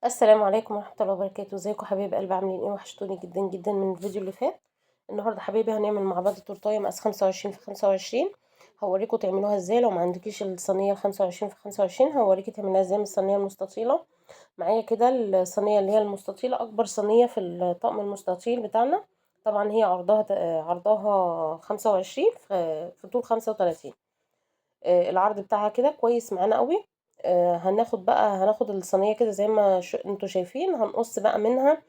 السلام عليكم ورحمة الله وبركاته. ازيكم حبايب قلبي؟ عاملين ايه؟ وحشتوني جدا جدا من الفيديو اللي فات. النهارده حبايبي هنعمل مع بعض تورتايه مقاس 25 في 25. هوريكم تعملوها ازاي. لو ما عندكيش الصينيه 25 في 25 هوريكي تعمليها ازاي من الصينيه المستطيله. معايا كده الصينيه اللي هي المستطيله، اكبر صينيه في الطقم المستطيل بتاعنا. طبعا هي عرضها 25 في طول 35. العرض بتاعها كده كويس معانا قوي. هناخد الصينيه كده زي ما انتوا شايفين، هنقص بقى منها.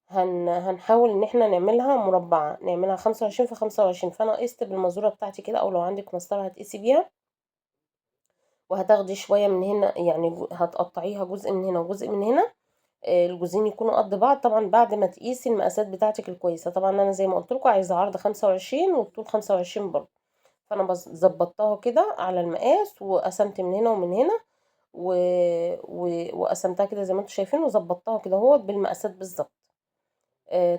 هنحاول ان احنا نعملها مربعه، نعملها 25 في 25. فانا قست بالمزوره بتاعتي كده، او لو عندك مسطره هتقيسي بيها. وهتاخدي شويه من هنا، يعني هتقطعيها جزء من هنا وجزء من هنا. الجزئين يكونوا قد بعض طبعا بعد ما تقيسي المقاسات بتاعتك الكويسه. طبعا انا زي ما قلت لكم عايزه عرض 25 والطول 25 برضه. فانا ظبطتها كده على المقاس، وقسمت من هنا ومن هنا. و... وقسمتها كده زي ما انتم شايفين، وظبطتها كده اهوت بالمقاسات بالظبط.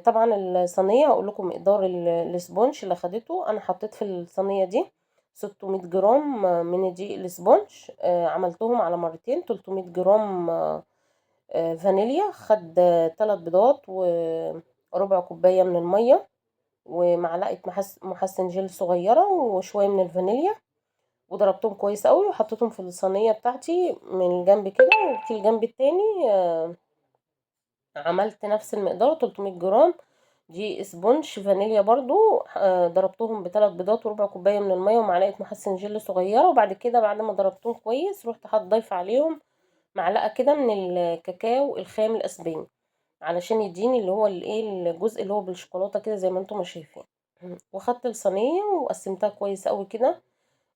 طبعا الصينيه هقول لكم مقدار الاسبونج اللي خدته. انا حطيت في الصينيه دي 600 جرام من دي الاسبونج. عملتهم على مرتين. 300 جرام فانيليا. خد 3 بيضات وربع كوبايه من الميه، ومعلقه محسن جل صغيره، وشويه من الفانيليا. وضربتهم كويس قوي وحطيتهم في الصينيه بتاعتي من الجنب كده. وفي الجنب التاني عملت نفس المقدار 300 جرام دي اسبونج فانيليا برضو. ضربتهم بثلاث بيضات وربع كوبايه من الميه ومعلقه محسن جل صغيره. وبعد كده بعد ما ضربتهم كويس رحت ضايفه عليهم معلقه كده من الكاكاو الخام الاسباني، علشان يديني اللي هو الايه الجزء اللي هو بالشوكولاته كده زي ما انتم ما شايفين. وخدت الصينيه وقسمتها كويس قوي كده،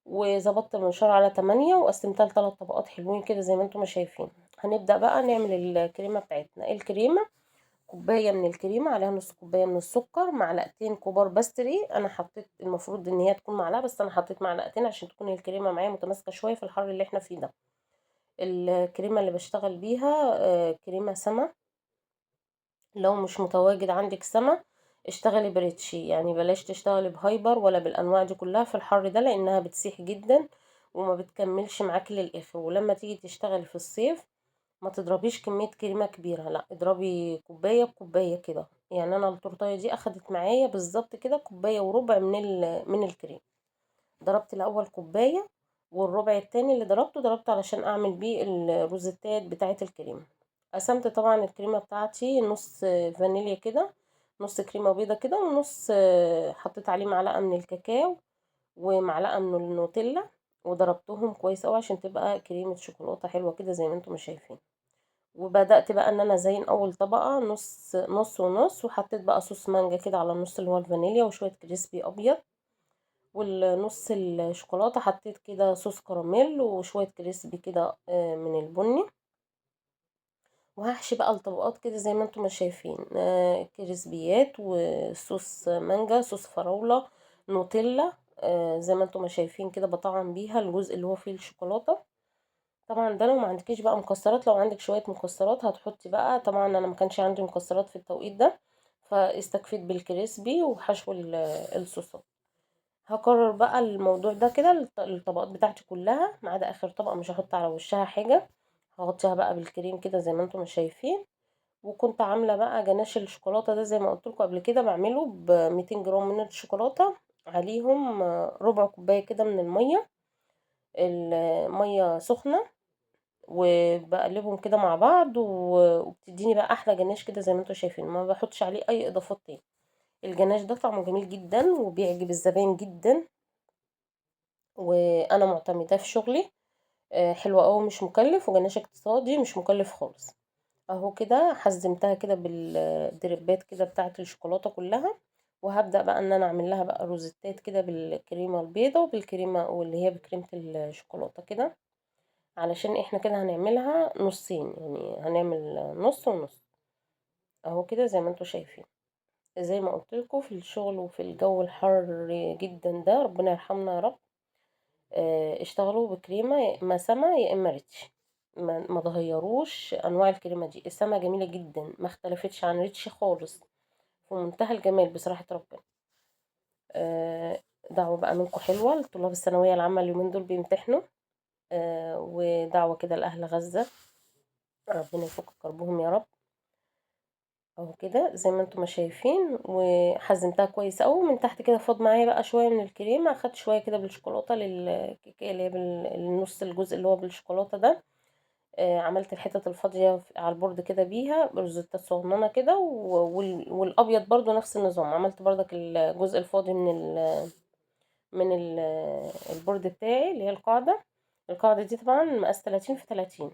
وظبطت المنشار على 8 وقسمتها لثلاث طبقات حلوين كده زي ما انتم ما شايفين. هنبدأ بقى نعمل الكريمة بتاعتنا. الكريمة كوباية من الكريمة عليها نص كوباية من السكر، معلقتين كبار باستري. انا حطيت، المفروض ان هي تكون معلقة بس انا حطيت معلقتين عشان تكون الكريمة معايا متماسكة شوية في الحر اللي احنا فيه ده. الكريمة اللي بشتغل بيها كريمة سما. لو مش متواجد عندك سما اشتغلي بريتشي، يعني بلاش تشتغلي بهايبر ولا بالانواع دي كلها في الحر ده، لانها بتسيح جدا وما بتكملش معاكي للاخر. ولما تيجي تشتغلي في الصيف ما تضربيش كمية كريمة كبيرة، لا اضربي كوباية بكوباية كده. يعني انا التورتايه دي اخدت معايا بالظبط كده كوباية وربع من الكريم. ضربت الاول كوباية، والربع التاني اللي ضربته علشان اعمل بيه الروزيتات بتاعة الكريمة. قسمت طبعا الكريمة بتاعتي نص فانيليا كده، نص كريمة بيضة كده، ونص حطيت عليه معلقة من الكاكاو ومعلقة من النوتيلا. وضربتهم كويس اوي عشان تبقى كريمة شوكولاتة حلوة كده زي ما انتم شايفين. وبدأت بقى ان انا ازين اول طبقة نص نص ونص، وحطيت بقى صوص مانجا كده على النص اللي هو الفانيليا، وشوية كريسبي ابيض. والنص الشوكولاتة حطيت كده صوص كراميل وشوية كريسبي كده من البني. وهحشي بقى الطبقات كده زي ما انتم شايفين، كريسبيات وصوص مانجا، صوص فراولة، نوتيلا. زي ما انتم شايفين كده بطعم بيها الجزء اللي هو فيه الشوكولاتة. طبعا ده لو ما عندكيش بقى مكسرات، لو عندك شوية مكسرات هتحطي بقى. طبعا انا ما كانش عندي مكسرات في التوقيت ده، فاستكفيت بالكريسبي وحشو الصوصات. هكرر بقى الموضوع ده كده الطبقات بتاعتي كلها ما عدا اخر طبقة مش هحط على وشها حاجة. هغطيها بقى بالكريم كده زي ما انتم شايفين. وكنت عاملة بقى جناش الشوكولاتة ده زي ما قلت لكم قبل كده، بعمله ب 200 جرام من الشوكولاتة، عليهم ربع كوباية كده من المية. المية سخنة، وبقلبهم كده مع بعض وبتديني بقى احلى جناش كده زي ما انتم شايفين. ما بحطش عليه اي اضافات تاني. الجناش ده طعمه جميل جدا وبيعجب الزبائن جدا، وانا معتمداه في شغلي. حلو قوي، مش مكلف، وجناش اقتصادي مش مكلف خالص. اهو كده حزمتها كده بالدربات كده بتاعه الشوكولاته كلها. وهبدا بقى ان انا اعمل لها بقى روزيتات كده بالكريمه البيضه وبالكريمه واللي هي بكريمه الشوكولاته كده، علشان احنا كده هنعملها نصين، يعني هنعمل نص ونص. اهو كده زي ما انتم شايفين. زي ما قلت لكم في الشغل وفي الجو الحر جدا ده، ربنا يرحمنا يا رب. اشتغلوا بكريمه يا اما سما يا اما ريتش. ما تغيروش انواع الكريمه دي. السما جميله جدا، ما اختلفتش عن ريتش خالص، في منتهى الجمال بصراحه ربنا. دعوه بقى منكم حلوه لطلاب الثانويه العامه اليومين دول بيمتحنوا. ودعوه كده لاهل غزه. ربنا يفك كربهم يا رب. اهو كده زي ما انتم ما شايفين، وحزمتها كويس قوي من تحت كده. فاض معايا بقى شويه من الكريمه، اخدت شويه كده بالشوكولاته للكيكه اللي هي بالنص الجزء اللي هو بالشوكولاته ده. عملت الحتت الفاضيه على البورد كده بيها بروزيتا صغننه كده، والابيض برضو نفس النظام. عملت برضك الجزء الفاضي من البورد بتاعي اللي هي القاعده دي طبعا مقاس 30 في 30.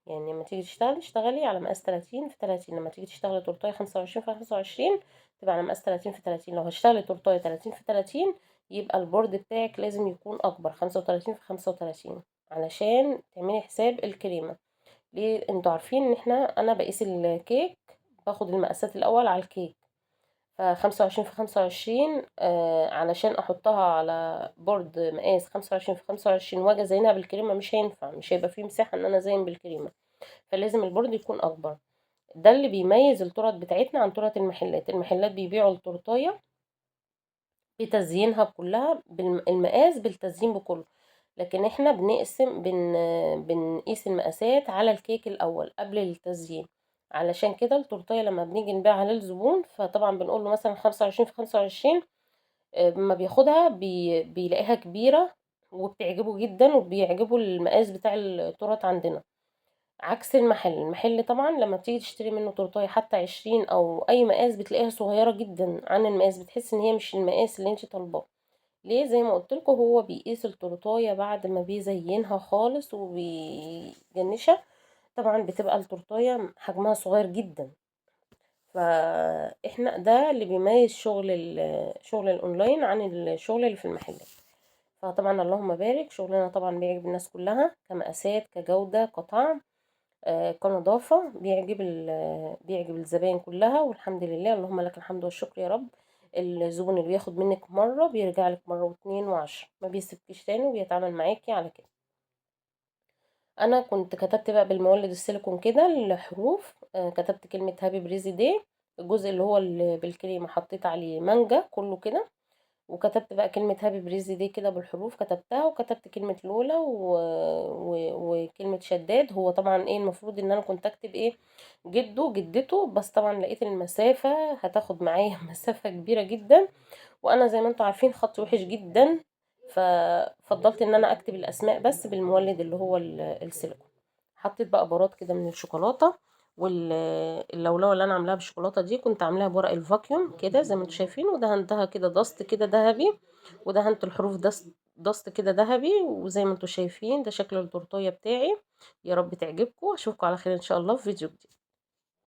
يعني لما تيجي تشتغلي اشتغلي على مقاس 30 في 30. لما تيجي تشتغلي تورتايه 25 في 25 تبقى على مقاس 30 في 30. لو هتشتغلي تورتايه 30 في 30 يبقى البورد بتاعك لازم يكون اكبر 35 في 35 علشان تعملي حساب الكريمه. ليه؟ انتوا عارفين ان انا بقيس الكيك، باخد المقاسات الاول على الكيك. ف25 في 25 علشان احطها على بورد مقاس 25 في 25 واجي ازينها بالكريمه مش هينفع، مش هيبقى فيه مساحه ان انا ازين بالكريمه. فلازم البورد يكون اكبر. ده اللي بيميز التورت بتاعتنا عن تورت المحلات. المحلات بيبيعوا التورتايه بتزيينها كلها بالمقاس بالتزيين بكله، لكن احنا بنقيس المقاسات على الكيك الاول قبل التزيين. علشان كده التورتايه لما بنيجي نبيعها للزبون فطبعا بنقول له مثلا 25 في 25. اما بياخدها بيلاقيها كبيره وبتعجبه جدا، وبيعجبه المقاس بتاع التورت عندنا. عكس المحل طبعا لما بتيجي تشتري منه تورتايه حتى 20 او اي مقاس بتلاقيها صغيره جدا عن المقاس، بتحس ان هي مش المقاس اللي انت طالباه. ليه؟ زي ما قلت لكم، هو بيقيس التورتايه بعد ما بيزينها خالص وبيجنشها. طبعا بتبقى التورتايه حجمها صغير جدا. فاحنا ده اللي بيميز شغل الاونلاين عن الشغل اللي في المحلات. فطبعا اللهم بارك، شغلنا طبعا بيعجب الناس كلها كمقاسات كجوده كطعم كنظافة. بيعجب الزباين كلها، والحمد لله اللهم لك الحمد والشكر يا رب. الزبون اللي بياخد منك مرة بيرجع لك مرة واتنين وعشرة، ما بيسيبكيش تاني وبيتعامل معاكي على كده. انا كنت كتبت بقى بالمولد السيليكون كده الحروف، كتبت كلمة هابي بريزي داي. الجزء اللي هو اللي بالكريمة حطيت عليه مانجا كله كده، وكتبت بقى كلمة هابي بريزي دي كده بالحروف كتبتها، وكتبت كلمة لولا وكلمة شداد. هو طبعا ايه المفروض ان انا كنت اكتب ايه جده جدته، بس طبعا لقيت المسافة هتاخد معايا مسافة كبيرة جدا، وانا زي ما انتوا عارفين خط وحش جدا. ففضلت ان انا اكتب الاسماء بس بالمولد اللي هو السيليكون. حطيت بقى بارات كده من الشوكولاته، واللولوه اللي انا عاملاها بالشوكولاته دي كنت عاملاها بورق الفاكيوم كده زي ما انتوا شايفين، ودهنتها كده دست كده ذهبي، ودهنت الحروف دست كده ذهبي. وزي ما انتوا شايفين ده شكل التورتيه بتاعي. يا رب تعجبكم، اشوفكم على خير ان شاء الله في فيديو جديد.